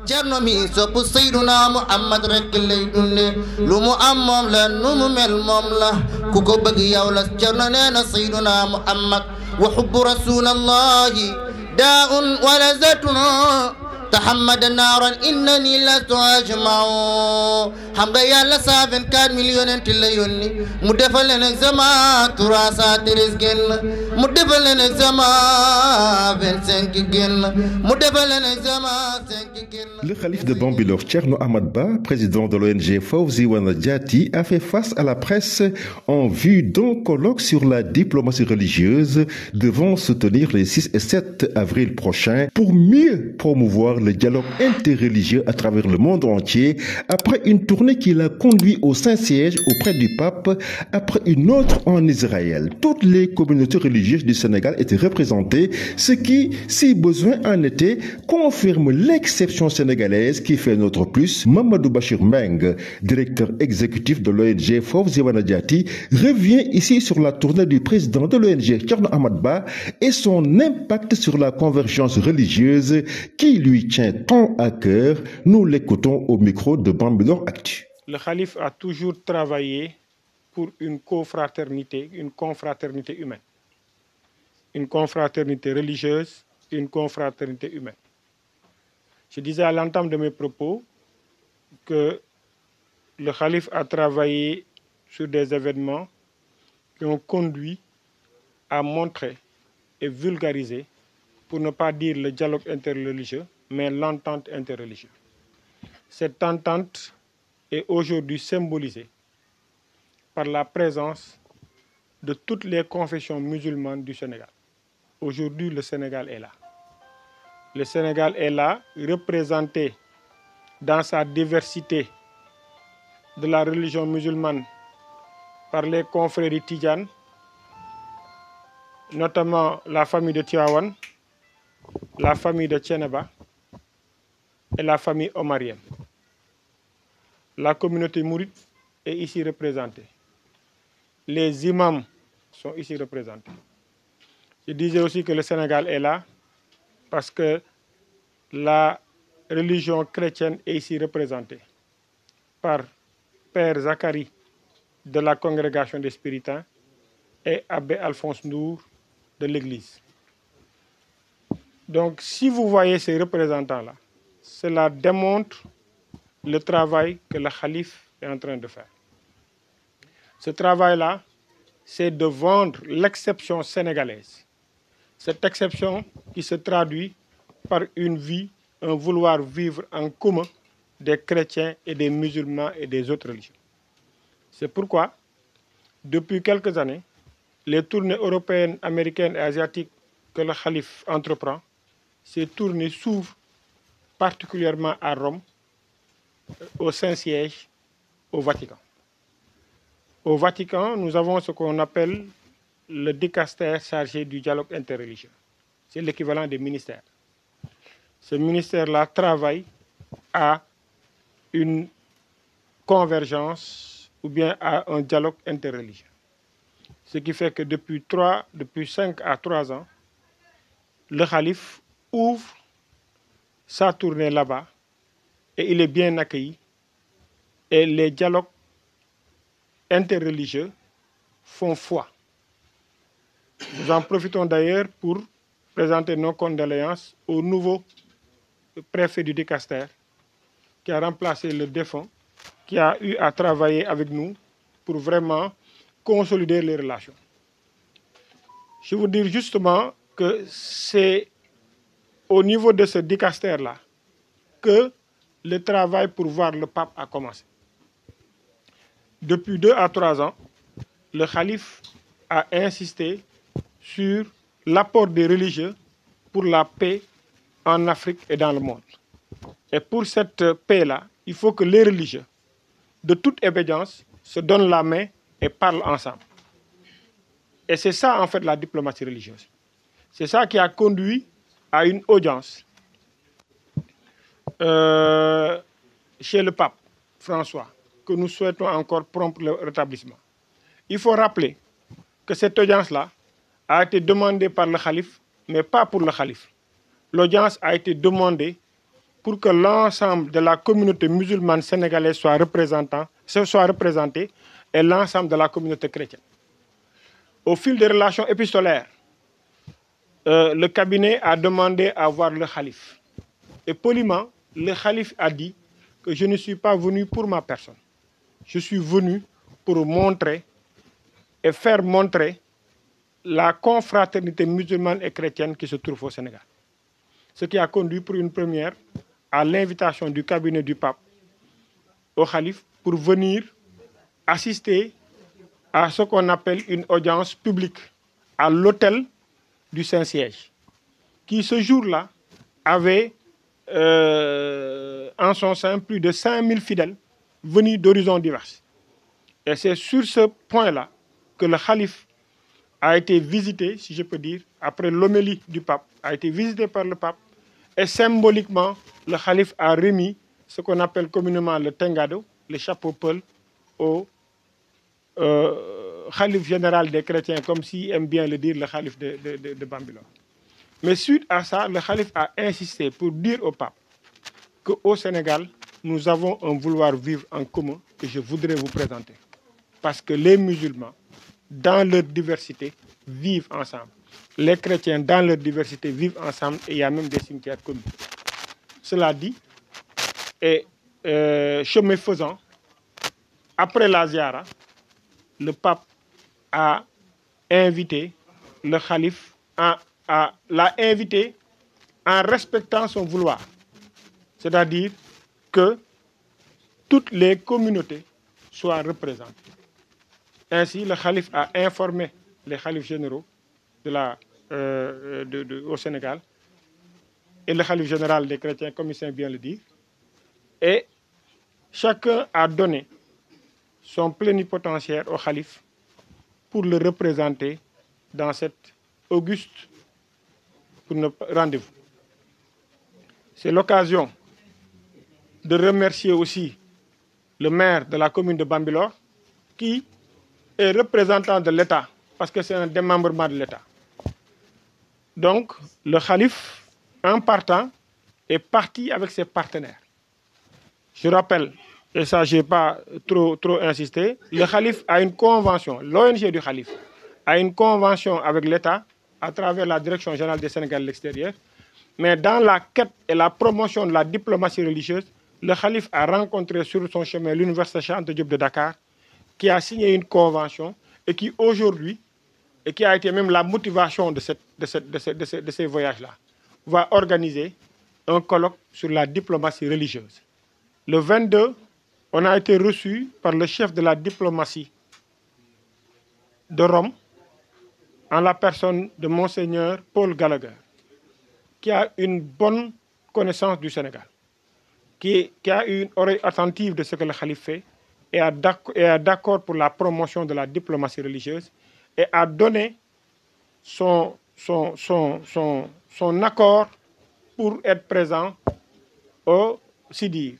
Cerno mi sopp Seyduna Muhammad rek lay dunde lu mu am moom la nu mu mel moom la ku ko bëgg yow la Cerno nee na Seyduna Muhammad wa hubbu rasulallahi daa'un wa lazatun تحمد نارا إنني لست أجمع حمد يالله 124 مليون انت اللي يوني مدفع لنا زمان تراسات رزقين مدفع لنا زمان 25 جن مدفع لنا زمان 5 جن. Le calife de Bambilor, Thierno Ahmad Ba, président de l'ONG Fawzi Wanadiati, a fait face à la presse en vue d'un colloque sur la diplomatie religieuse devant se tenir les 6 et 7 avril prochains pour mieux promouvoir le dialogue interreligieux à travers le monde entier après une tournée qui l'a conduit au Saint-Siège auprès du pape, après une autre en Israël. Toutes les communautés religieuses du Sénégal étaient représentées, ce qui, si besoin en était, confirme l'exception sénégalaise qui fait notre plus. Mamadou Bachir Meng, directeur exécutif de l'ONG Fawzi Wanadiati, revient ici sur la tournée du président de l'ONG, Thierno Ahmad Ba, et son impact sur la convergence religieuse qui lui tient tant à cœur. Nous l'écoutons au micro de Bambilor Actu. Le calife a toujours travaillé pour une confraternité humaine. Une confraternité religieuse, une confraternité humaine. Je disais à l'entame de mes propos que le calife a travaillé sur des événements qui ont conduit à montrer et vulgariser, pour ne pas dire le dialogue interreligieux, mais l'entente interreligieuse. Cette entente est aujourd'hui symbolisée par la présence de toutes les confessions musulmanes du Sénégal. Aujourd'hui, le Sénégal est là. Le Sénégal est là, représenté dans sa diversité de la religion musulmane par les confréries tidjanes, notamment la famille de Tivaouane, la famille de Thiénaba et la famille omarienne. La communauté mouride est ici représentée. Les imams sont ici représentés. Je disais aussi que le Sénégal est là parce que la religion chrétienne est ici représentée par Père Zacharie de la congrégation des Spiritains et Abbé Alphonse Ndour de l'Église. Donc, si vous voyez ces représentants-là, cela démontre le travail que le calife est en train de faire. Ce travail-là, c'est de vendre l'exception sénégalaise. Cette exception qui se traduit par une vie, un vouloir vivre en commun des chrétiens et des musulmans et des autres religions. C'est pourquoi, depuis quelques années, les tournées européennes, américaines et asiatiques que le calife entreprend, ces tournées s'ouvrent particulièrement à Rome, au Saint-Siège, au Vatican. Au Vatican, nous avons ce qu'on appelle le dicastère chargé du dialogue interreligieux. C'est l'équivalent des ministères. Ce ministère-là travaille à une convergence ou bien à un dialogue interreligieux. Ce qui fait que depuis 5 à 3 ans, le calife ouvre sa tournée là-bas et il est bien accueilli. Et les dialogues interreligieux font foi. Nous en profitons d'ailleurs pour présenter nos condoléances au nouveau préfet du dicastère qui a remplacé le défunt, qui a eu à travailler avec nous pour vraiment consolider les relations. Je veux dire justement que c'est au niveau de ce dicastère-là que le travail pour voir le pape a commencé. Depuis 2 à 3 ans, le calife a insisté sur l'apport des religieux pour la paix en Afrique et dans le monde. Et pour cette paix-là, il faut que les religieux, de toute obédience, se donnent la main et parlent ensemble. Et c'est ça, en fait, la diplomatie religieuse. C'est ça qui a conduit à une audience chez le pape François, que nous souhaitons encore prompt le rétablissement. Il faut rappeler que cette audience-là a été demandée par le calife, mais pas pour le calife. L'audience a été demandée pour que l'ensemble de la communauté musulmane sénégalaise soit représenté et l'ensemble de la communauté chrétienne. Au fil des relations épistolaires, le cabinet a demandé à voir le khalife. Et poliment, le khalife a dit que je ne suis pas venu pour ma personne. Je suis venu pour montrer et faire montrer la confraternité musulmane et chrétienne qui se trouve au Sénégal. Ce qui a conduit pour une première à l'invitation du cabinet du pape au khalife pour venir assister à ce qu'on appelle une audience publique à l'hôtel du Saint-Siège, qui ce jour-là avait en son sein plus de 5000 fidèles venus d'horizons divers. Et c'est sur ce point-là que le khalife a été visité, si je peux dire, après l'homélie du pape, a été visité par le pape, et symboliquement, le khalife a remis ce qu'on appelle communément le tengado, le chapeau peul, au khalife général des chrétiens, comme si aime bien le dire le khalife de Bambilor. Mais suite à ça, le khalife a insisté pour dire au pape qu'au Sénégal, nous avons un vouloir vivre en commun que je voudrais vous présenter. Parce que les musulmans, dans leur diversité, vivent ensemble. Les chrétiens, dans leur diversité, vivent ensemble et il y a même des cimetières communs. Cela dit, et chemin faisant, après la ziara, le pape a invité le khalife, l'a invité en respectant son vouloir. C'est-à-dire que toutes les communautés soient représentées. Ainsi, le khalife a informé les khalifes généraux au Sénégal et le khalife général des chrétiens, comme il sait bien le dire. Et chacun a donné son plénipotentiaire au khalife pour le représenter dans cet auguste rendez-vous. C'est l'occasion de remercier aussi le maire de la commune de Bambilor qui est représentant de l'État parce que c'est un démembrement de l'État. Donc, le khalife, en partant, est parti avec ses partenaires. Je rappelle, et ça, je n'ai pas trop insisté, le khalife a une convention, l'ONG du khalife a une convention avec l'État à travers la Direction générale des Sénégal de l'extérieur. Mais dans la quête et la promotion de la diplomatie religieuse, le khalife a rencontré sur son chemin l'université Cheikh Anta Diop de Dakar, qui a signé une convention et qui aujourd'hui, et qui a été même la motivation de ces voyages-là, va organiser un colloque sur la diplomatie religieuse. Le 22, on a été reçu par le chef de la diplomatie de Rome, en la personne de Monseigneur Paul Gallagher, qui a une bonne connaissance du Sénégal, qui a eu une oreille attentive de ce que le khalife fait, et est d'accord pour la promotion de la diplomatie religieuse, et a donné son accord pour être présent au CIDIR,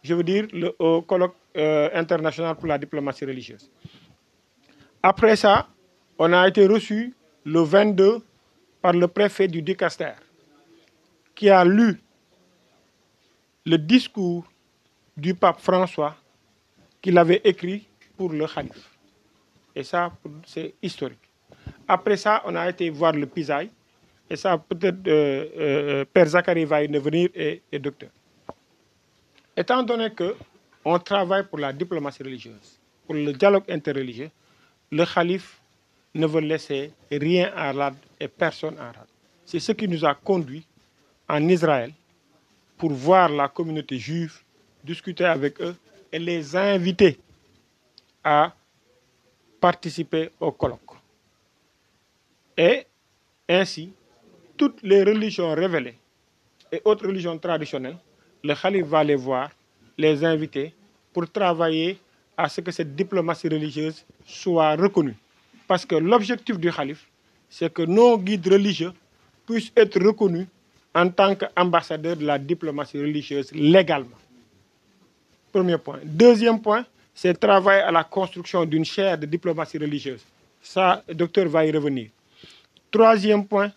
je veux dire au colloque international pour la diplomatie religieuse. Après ça, on a été reçu le 22 par le préfet du Dicaster, qui a lu le discours du pape François qu'il avait écrit pour le khalife. Et ça, c'est historique. Après ça, on a été voir le Pisaï. Et ça, peut-être, Père Zacharie va y venir et docteur. Étant donné qu'on travaille pour la diplomatie religieuse, pour le dialogue interreligieux, le khalife ne veut laisser rien en rade et personne en rade. C'est ce qui nous a conduits en Israël pour voir la communauté juive, discuter avec eux et les inviter à participer au colloque. Et ainsi, toutes les religions révélées et autres religions traditionnelles, le khalife va les voir, les inviter pour travailler à ce que cette diplomatie religieuse soit reconnue. Parce que l'objectif du khalife, c'est que nos guides religieux puissent être reconnus en tant qu'ambassadeurs de la diplomatie religieuse légalement. Premier point. Deuxième point, c'est travailler à la construction d'une chaire de diplomatie religieuse. Ça, le docteur va y revenir. Troisième point,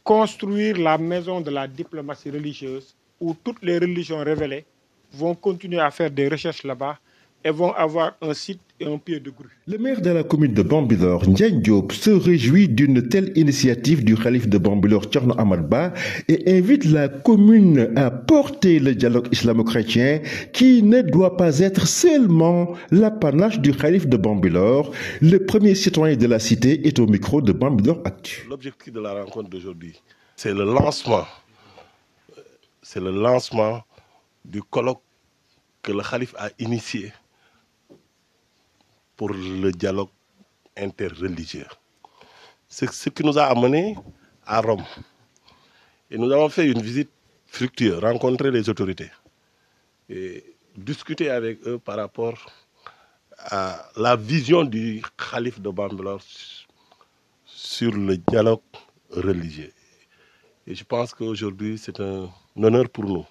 construire la maison de la diplomatie religieuse où toutes les religions révélées vont continuer à faire des recherches là-bas et vont avoir un site et un pied de grue. Le maire de la commune de Bambilor, Ndiaye Diop, se réjouit d'une telle initiative du khalife de Bambilor, Thierno Ahmad Ba, et invite la commune à porter le dialogue islamo-chrétien qui ne doit pas être seulement l'apanage du khalife de Bambilor. Le premier citoyen de la cité est au micro de Bambilor Actu. L'objectif de la rencontre d'aujourd'hui, c'est le lancement. C'est le lancement du colloque que le khalife a initié pour le dialogue interreligieux. C'est ce qui nous a amenés à Rome. Et nous avons fait une visite fructueuse, rencontrer les autorités et discuter avec eux par rapport à la vision du khalife de Bambilor sur le dialogue religieux. Et je pense qu'aujourd'hui, c'est un honneur pour nous,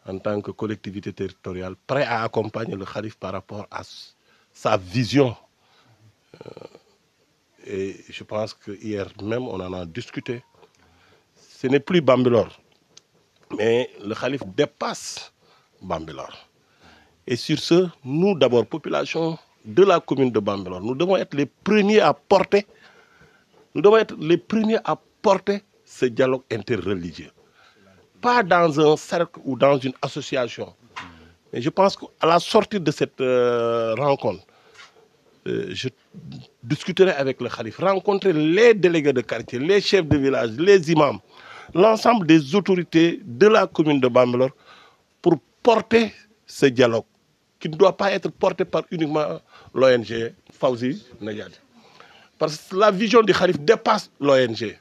en tant que collectivité territoriale, prêt à accompagner le khalife par rapport à sa vision. Et je pense qu'hier même, on en a discuté. Ce n'est plus Bambilor, mais le khalife dépasse Bambilor. Et sur ce, nous d'abord, population de la commune de Bambilor, nous devons être les premiers à porter, ce dialogue interreligieux. Pas dans un cercle ou dans une association. Mais je pense qu'à la sortie de cette rencontre, je discuterai avec le khalife, rencontrer les délégués de quartier, les chefs de village, les imams, l'ensemble des autorités de la commune de Bambilor pour porter ce dialogue qui ne doit pas être porté par uniquement l'ONG Fawzi Najati. Parce que la vision du khalife dépasse l'ONG.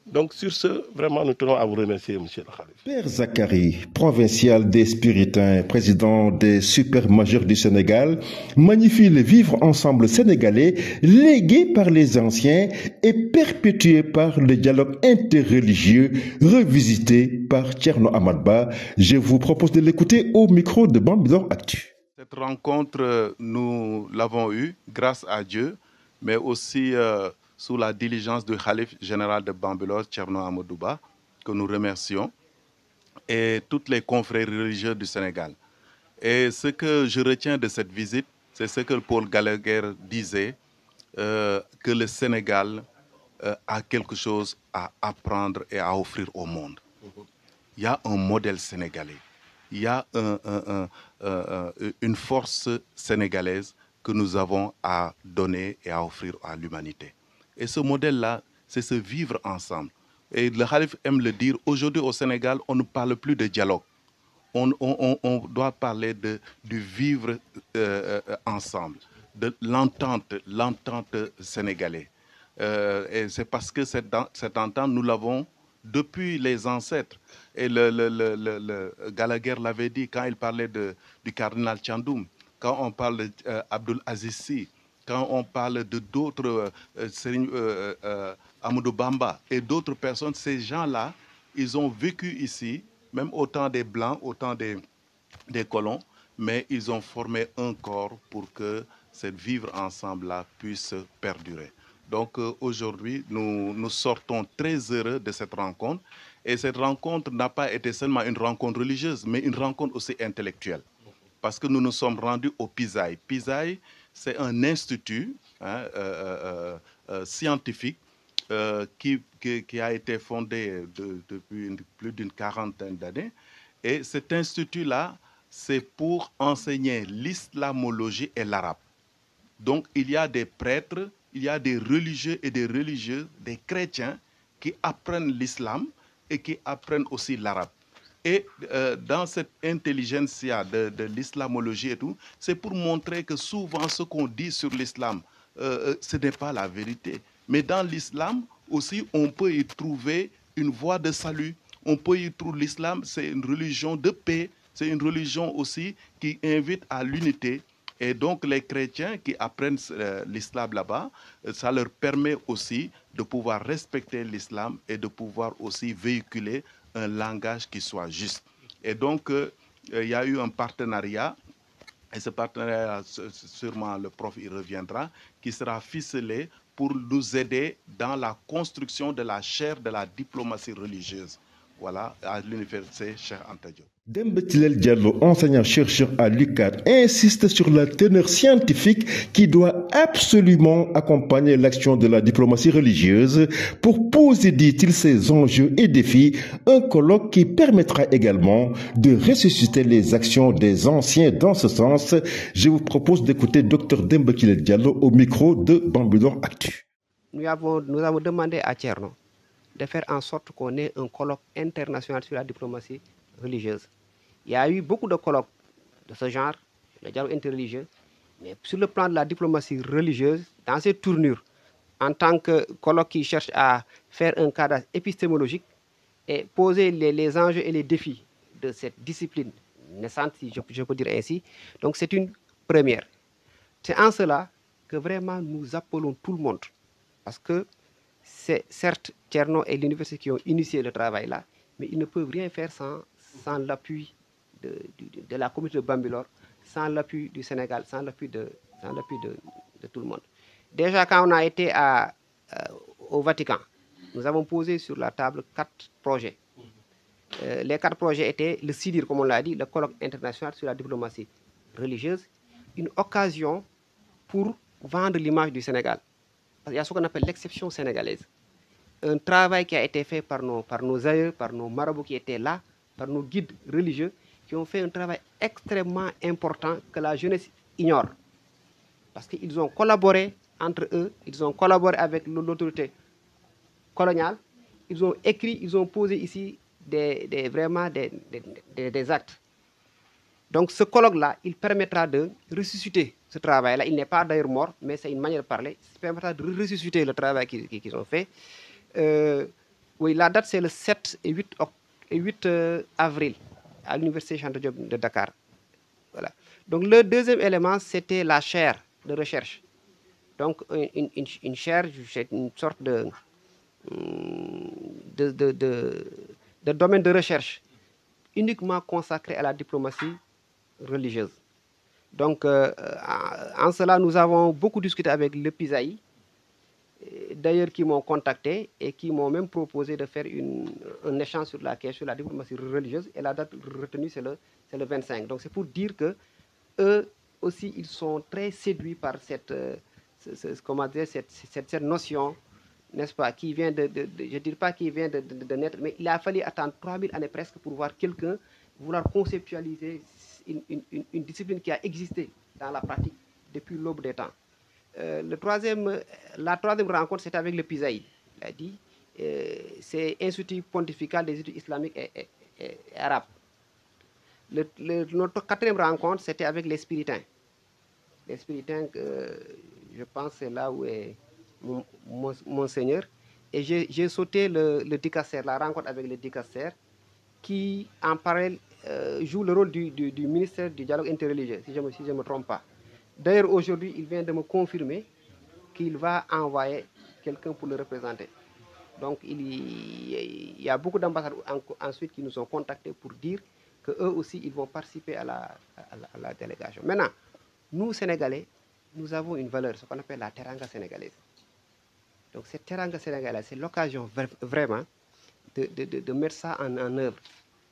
Donc sur ce, vraiment, nous tenons à vous remercier, monsieur le khalife. Père Zakari, provincial des Spiritains, président des Super Majeurs du Sénégal, magnifie le vivre ensemble sénégalais légué par les anciens et perpétué par le dialogue interreligieux revisité par Thierno Ahmad Ba. Je vous propose de l'écouter au micro de Bambilor Actu. Cette rencontre, nous l'avons eue grâce à Dieu, mais aussi sous la diligence du khalife général de Bambilor, Thierno Amadou Ba, que nous remercions, et toutes les confréries religieuses du Sénégal. Et ce que je retiens de cette visite, c'est ce que Paul Gallagher disait, que le Sénégal a quelque chose à apprendre et à offrir au monde. Il y a un modèle sénégalais, il y a une force sénégalaise que nous avons à donner et à offrir à l'humanité. Et ce modèle-là, c'est ce vivre ensemble. Et le khalife aime le dire, aujourd'hui au Sénégal, on ne parle plus de dialogue. On doit parler du vivre ensemble, de l'entente sénégalaise. Et c'est parce que cette entente, nous l'avons depuis les ancêtres. Et Gallagher l'avait dit quand il parlait du cardinal Thiandoum, quand on parle d'Abdoul Aziz Sy, quand on parle de d'autres, Amadou Bamba et d'autres personnes, ces gens-là, ils ont vécu ici, même autant des Blancs, autant des colons, mais ils ont formé un corps pour que cette vivre ensemble-là puisse perdurer. Donc aujourd'hui, nous sortons très heureux de cette rencontre. Et cette rencontre n'a pas été seulement une rencontre religieuse, mais une rencontre aussi intellectuelle. Parce que nous nous sommes rendus au PISAI. PISAI, c'est un institut scientifique qui a été fondé depuis plus d'une quarantaine d'années. Et cet institut-là, c'est pour enseigner l'islamologie et l'arabe. Donc il y a des prêtres, il y a des religieux et des religieuses, des chrétiens qui apprennent l'islam et qui apprennent aussi l'arabe. Et dans cette intelligentsia de l'islamologie et tout, c'est pour montrer que souvent ce qu'on dit sur l'islam, ce n'est pas la vérité. Mais dans l'islam aussi, on peut y trouver une voie de salut. On peut y trouver l'islam, c'est une religion de paix, c'est une religion aussi qui invite à l'unité. Et donc les chrétiens qui apprennent l'islam là-bas, ça leur permet aussi de pouvoir respecter l'islam et de pouvoir aussi véhiculer un langage qui soit juste. Et donc, il y a eu un partenariat, et ce partenariat, sûrement le prof y reviendra, qui sera ficelé pour nous aider dans la construction de la chaire de la diplomatie religieuse, voilà, à l'université Cheikh Anta Diop. Demba Tilel Diallo, enseignant-chercheur à l'UCAD, insiste sur la teneur scientifique qui doit absolument accompagner l'action de la diplomatie religieuse pour poser, dit-il, ses enjeux et défis, un colloque qui permettra également de ressusciter les actions des anciens dans ce sens. Je vous propose d'écouter Dr Demba Tilel Diallo au micro de Bambilor Actu. Nous avons demandé à Thierno de faire en sorte qu'on ait un colloque international sur la diplomatie religieuse. Il y a eu beaucoup de colloques de ce genre, le dialogue interreligieux, mais sur le plan de la diplomatie religieuse, dans cette tournure, en tant que colloque qui cherche à faire un cadre épistémologique et poser les enjeux et les défis de cette discipline naissante, si je peux dire ainsi. Donc c'est une première. C'est en cela que vraiment nous appelons tout le monde, parce que c'est certes Thierno et l'université qui ont initié le travail là, mais ils ne peuvent rien faire sans l'appui de la communauté de Bambilor, sans l'appui du Sénégal, sans l'appui de tout le monde. Déjà, quand on a été au Vatican, nous avons posé sur la table 4 projets. Les 4 projets étaient le CIDIR, comme on l'a dit, le colloque international sur la diplomatie religieuse, une occasion pour vendre l'image du Sénégal. Parce qu'il y a ce qu'on appelle l'exception sénégalaise. Un travail qui a été fait par nos aïeux, par nos marabouts qui étaient là, par nos guides religieux, qui ont fait un travail extrêmement important que la jeunesse ignore. Parce qu'ils ont collaboré entre eux, ils ont collaboré avec l'autorité coloniale, ils ont écrit, ils ont posé ici vraiment des actes. Donc ce colloque-là, il permettra de ressusciter ce travail-là. Il n'est pas d'ailleurs mort, mais c'est une manière de parler. Il permettra de ressusciter le travail qu'ils ont fait. Oui, la date, c'est le 7 et 8 avril à l'université Cheikh Anta Diop de Dakar. Voilà. Donc le deuxième élément, c'était la chaire de recherche. Donc une chaire, c'est une sorte de domaine de recherche uniquement consacré à la diplomatie religieuse. Donc en cela, nous avons beaucoup discuté avec le PISAI, d'ailleurs qui m'ont contacté et qui m'ont même proposé de faire un échange sur la question de la diplomatie religieuse, et la date retenue c'est le 25. Donc c'est pour dire que eux aussi ils sont très séduits par cette notion, n'est-ce pas, qui vient je ne dirais pas qui vient de naître, mais il a fallu attendre 3000 années presque pour voir quelqu'un vouloir conceptualiser une discipline qui a existé dans la pratique depuis l'aube des temps. La troisième rencontre, c'était avec le PISAI. Il a dit, c'est Institut pontifical des études islamiques et arabes. Notre quatrième rencontre, c'était avec les Spiritains. Les Spiritains, je pense, c'est là où est Monseigneur. Et j'ai sauté le dicaster, la rencontre avec le dicaster, qui, en parallèle, joue le rôle du ministère du dialogue interreligieux, si je ne me trompe pas. D'ailleurs, aujourd'hui, il vient de me confirmer qu'il va envoyer quelqu'un pour le représenter. Donc, il y a beaucoup d'ambassadeurs ensuite qui nous ont contactés pour dire qu'eux aussi, ils vont participer à la délégation. Maintenant, nous, Sénégalais, nous avons une valeur, ce qu'on appelle la teranga sénégalaise. Donc, cette teranga sénégalaise, c'est l'occasion vraiment de mettre ça en œuvre.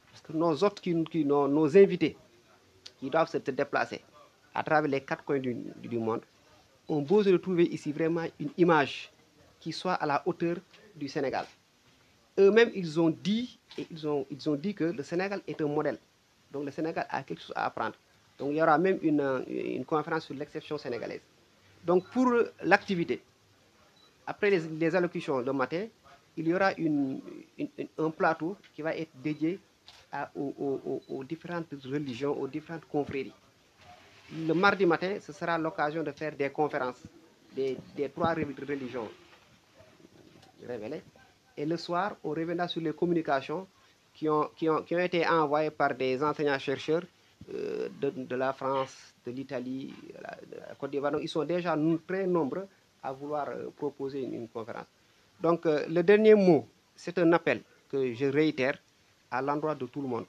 Parce que nos hôtes, nos invités, qui doivent se déplacer à travers les 4 coins du monde, ont besoin de trouver ici vraiment une image qui soit à la hauteur du Sénégal. Eux-mêmes, ils ont dit que le Sénégal est un modèle. Donc le Sénégal a quelque chose à apprendre. Donc il y aura même une conférence sur l'exception sénégalaise. Donc pour l'activité, après les allocutions le matin, il y aura un plateau qui va être dédié aux différentes religions, aux différentes confréries. Le mardi matin, ce sera l'occasion de faire des conférences des 3 religions révélées. Et le soir, on reviendra sur les communications qui ont été envoyées par des enseignants-chercheurs de la France, de l'Italie, de la Côte d'Ivoire. Ils sont déjà très nombreux à vouloir proposer une conférence. Donc, le dernier mot, c'est un appel que je réitère à l'endroit de tout le monde.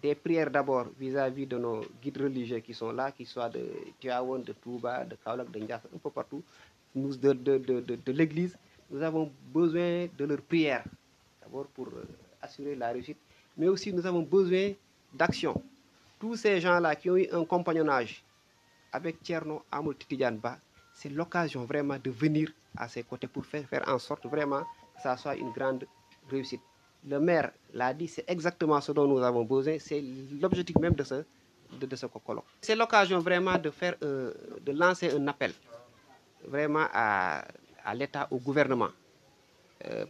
Des prières d'abord vis-à-vis de nos guides religieux qui sont là, qu'ils soient de Tivaouane, de Touba, de Kaolack, de Ndiass, un peu partout, nous, de l'Église. Nous avons besoin de leurs prières, d'abord pour assurer la réussite. Mais aussi, nous avons besoin d'action. Tous ces gens-là qui ont eu un compagnonnage avec Thierno Amadou Tidiane Ba, c'est l'occasion vraiment de venir à ses côtés pour faire en sorte vraiment que ça soit une grande réussite. Le maire l'a dit, c'est exactement ce dont nous avons besoin, c'est l'objectif même de ce colloque. C'est l'occasion vraiment de lancer un appel vraiment à l'État, au gouvernement.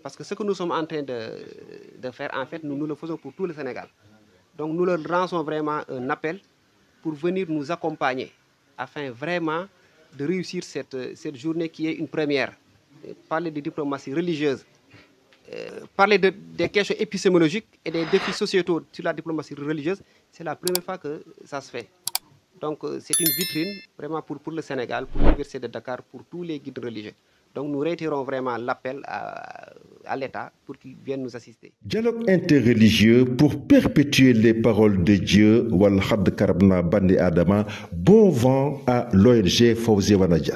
Parce que ce que nous sommes en train de faire, en fait, nous le faisons pour tout le Sénégal. Donc nous leur lançons vraiment un appel pour venir nous accompagner afin vraiment de réussir cette journée qui est une première. Parler de diplomatie religieuse, parler des questions épistémologiques et des défis sociétaux sur la diplomatie religieuse, c'est la première fois que ça se fait. Donc c'est une vitrine vraiment pour le Sénégal, pour l'Université de Dakar, pour tous les guides religieux. Donc nous réitérons vraiment l'appel à l'État pour qu'il vienne nous assister. Dialogue interreligieux pour perpétuer les paroles de Dieu. Walhad Karabna Bandi Adama. Bon vent à l'ONG Fawzi Wanajat.